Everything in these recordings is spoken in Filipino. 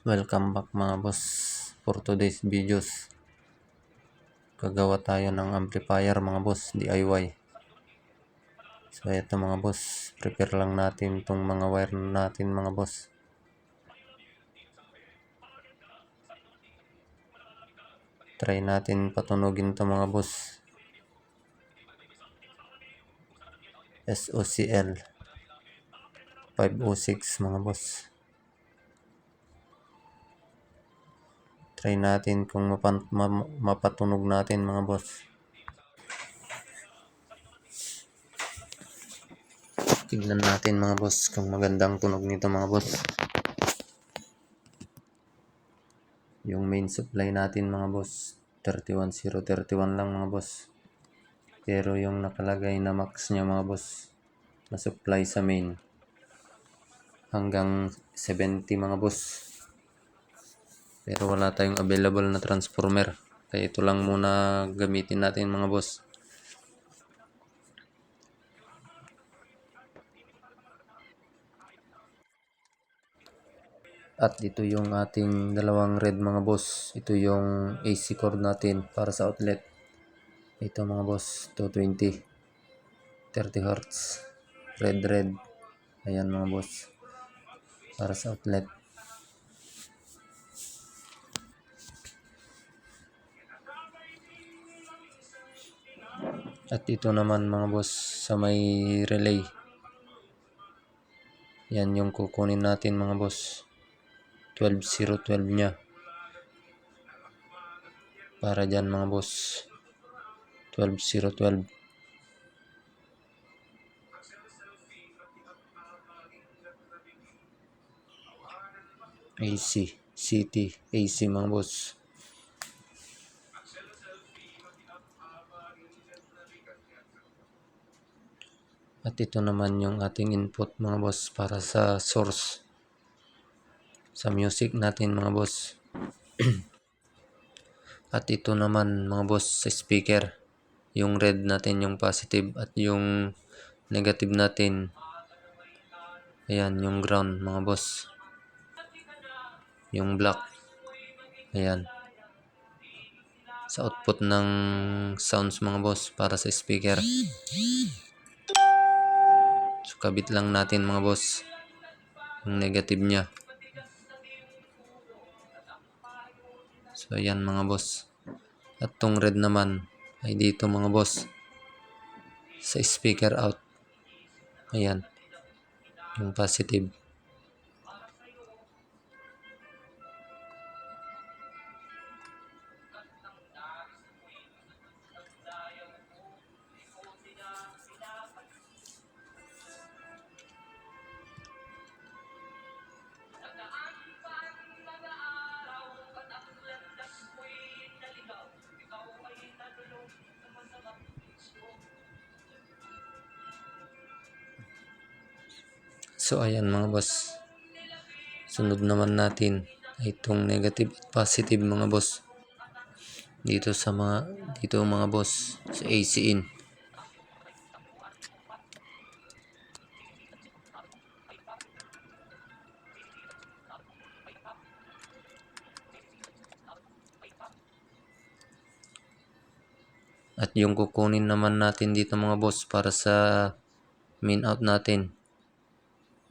Welcome back mga boss for today's videos. Gagawa tayo ng amplifier mga boss, DIY. So ito mga boss, prepare lang natin itong mga wire natin mga boss. Try natin patunogin to mga boss. SOCL 506 mga boss. Try natin kung mapatunog natin mga boss. Tignan natin mga boss kung magandang tunog nito mga boss. Yung main supply natin mga boss 31031 lang mga boss. Pero yung nakalagay na max niya mga boss na supply sa main hanggang 70 mga boss. Pero wala tayong available na transformer. Kaya ito lang muna gamitin natin mga boss. At ito yung ating dalawang red mga boss. Ito yung AC cord natin para sa outlet. Ito mga boss, 220 30 Hz red. Ayan mga boss, para sa outlet. At ito naman mga boss sa may relay. Yan yung kukunin natin mga boss, 12012 nya. Para dyan mga boss, 12012. AC, CT, AC mga boss. At ito naman yung ating input mga boss para sa source sa music natin mga boss. At ito naman mga boss sa speaker, yung red natin yung positive at yung negative natin, ayan yung ground mga boss, yung black, ayan sa output ng sounds mga boss para sa speaker. So kabit lang natin mga boss yung negative nya. So ayan mga boss. At tong red naman ay dito mga boss sa speaker out. Ayan yung positive. So ayan mga boss, sunod naman natin ay itong negative at positive mga boss dito mga boss sa AC in. At yung kukunin naman natin dito mga boss para sa main out natin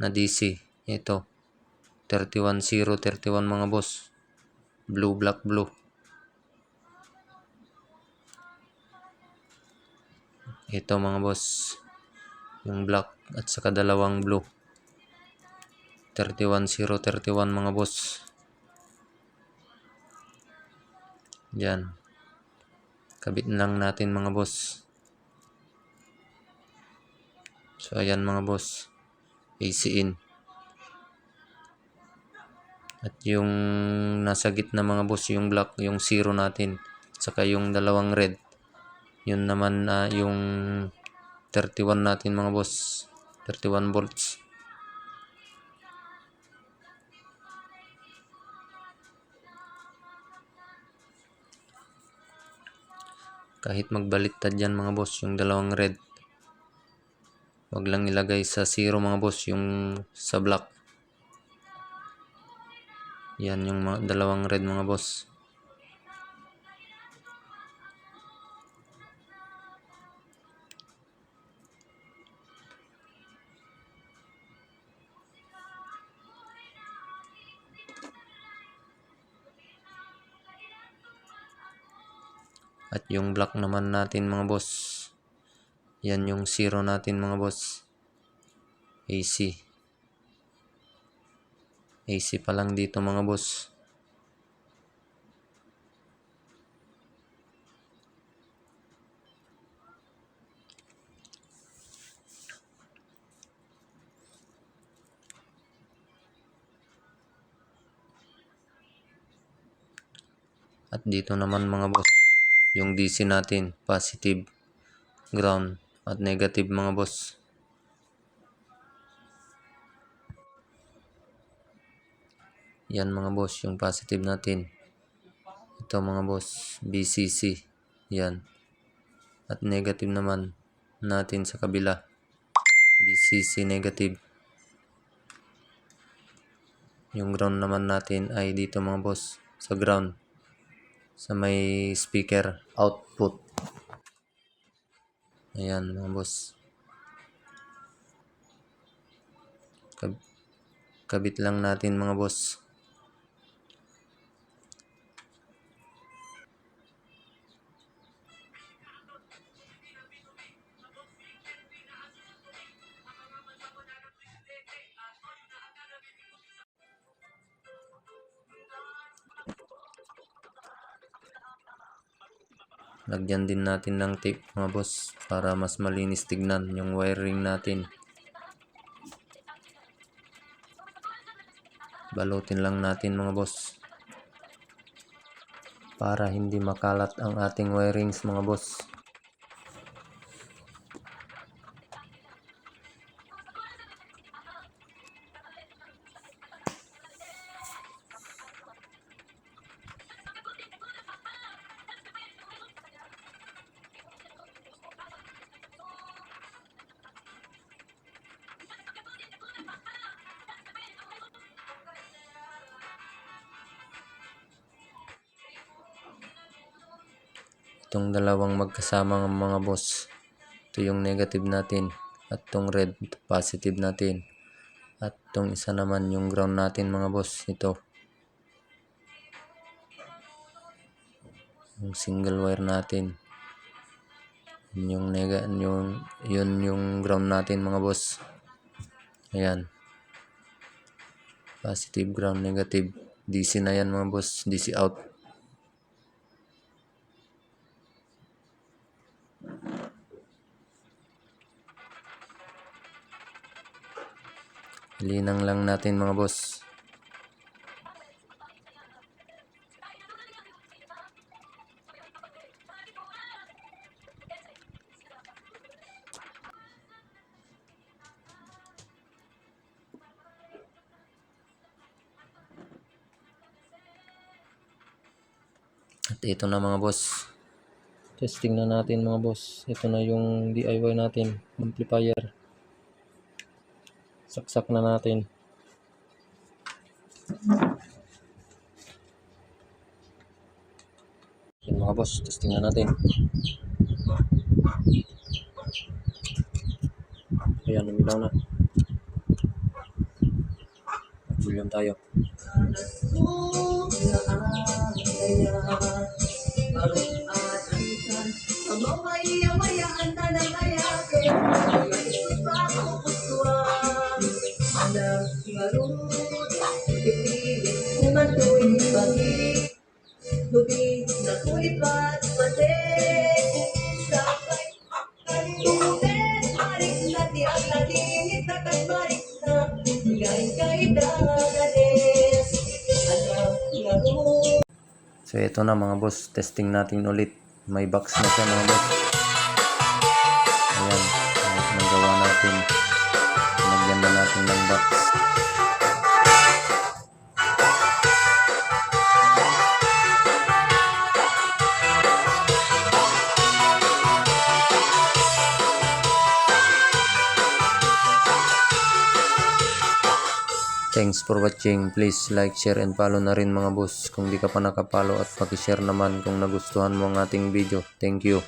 na DC, ito 31031 mga boss, blue black blue. Ito mga boss yung black at saka dalawang blue, 31031 mga boss. Yan, kabit lang natin mga boss. So ayan mga boss, AC in. At yung nasa gitna mga boss, yung black, yung zero natin, saka yung dalawang red, yun naman yung 31 natin mga boss, 31 volts. Kahit magbaliktad yan mga boss yung dalawang red, wag lang ilagay sa zero mga boss yung sa black. Yan yung dalawang red mga boss. At yung black naman natin mga boss, yan yung 0 natin mga boss. AC pa lang dito mga boss. At dito naman mga boss, yung DC natin, positive, ground, at negative mga boss. Yan mga boss, yung positive natin. Ito mga boss, BCC. Yan. At negative naman natin sa kabila. BCC negative. Yung ground naman natin ay dito mga boss, sa ground. Sa may speaker output. Ayan mga boss. Kabit lang natin mga boss. Lagyan din natin ng tape mga boss para mas malinis tignan yung wiring natin. Balutin lang natin mga boss para hindi makalat ang ating wirings mga boss. Itong dalawang magkasama ng mga boss, ito yung negative natin at itong red positive natin, at itong isa naman yung ground natin mga boss. Ito yung single wire natin, yun yung ground natin mga boss. Ayan, positive, ground, negative. DC na yan mga boss, DC out. Linang lang natin mga boss. At ito na mga boss. Testing na natin mga boss. Ito na yung DIY natin, amplifier. Saksak na natin. Yan mga boss, testing na natin. Ayan, umilaw na. Volume tayo. So ito na mga boss, testing natin ulit. May box na siya mga boss. Ayan, nagawa natin. Lagyan na natin ng box. Thanks for watching. Please like, share, and follow na rin mga boss kung di ka pa nakapollow at pakishare naman kung nagustuhan mo ang ating video. Thank you.